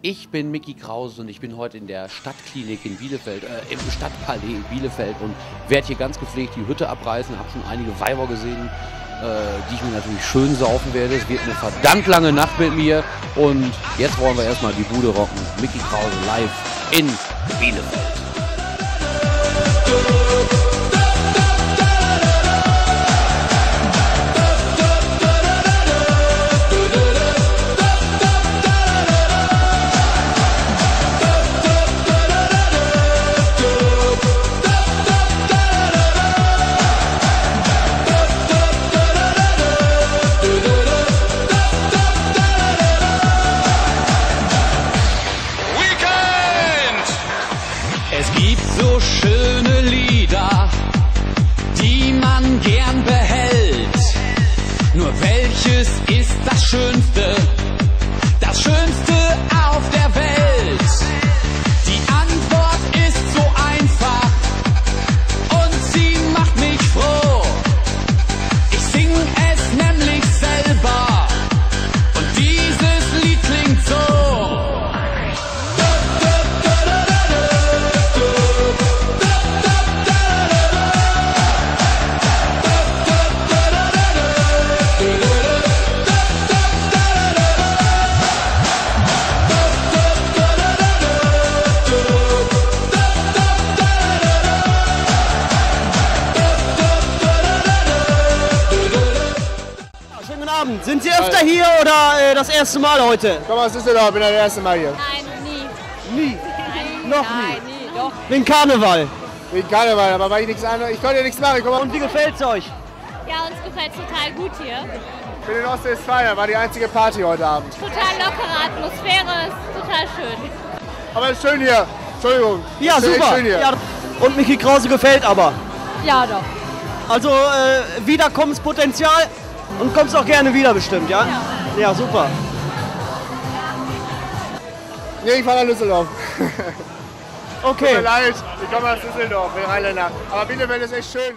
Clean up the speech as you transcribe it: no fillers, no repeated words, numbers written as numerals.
Ich bin Micky Krause und ich bin heute in der Stadtklinik in Bielefeld, im Stadtpalais Bielefeld und werde hier ganz gepflegt die Hütte abreißen. Habe schon einige Weiber gesehen, die ich mir natürlich schön saufen werde. Es wird eine verdammt lange Nacht mit mir und jetzt wollen wir erstmal die Bude rocken. Micky Krause live in Bielefeld. Es gibt so schöne Lieder, die man gern behält. Nur welches ist das Schönste? Das Schönste auf der Welt? Die Antwort ist so einfach und sie macht mich froh. Ich sing es nämlich selber und dieses Lied klingt so. Schönen Abend. Sind Sie öfter hier oder das erste Mal heute? Komm aus Düsseldorf, bin das erste Mal hier. Nein, nie. Nie. Nein, Noch nein, nie, doch. Wegen Karneval. Wegen Karneval, aber weil ich nichts anderes, ich konnte ja nichts machen. Komm mal. Und wie gefällt's euch? Ja, uns gefällt es total gut hier. Ich bin in Ostwestfalen, war die einzige Party heute Abend. Total lockere Atmosphäre, ist total schön. Aber es ist schön hier. Entschuldigung. Ja, Es ist echt super. Schön hier. Ja, und Micky Krause gefällt aber. Ja, doch. Also Wiederkommenspotenzial und kommst auch gerne wieder bestimmt, ja? Ja, super. Nee, ich fahre nach Düsseldorf. Tut mir Okay. leid, ich komme aus Düsseldorf, bin Rheinländer. Aber Bielefeld ist echt schön.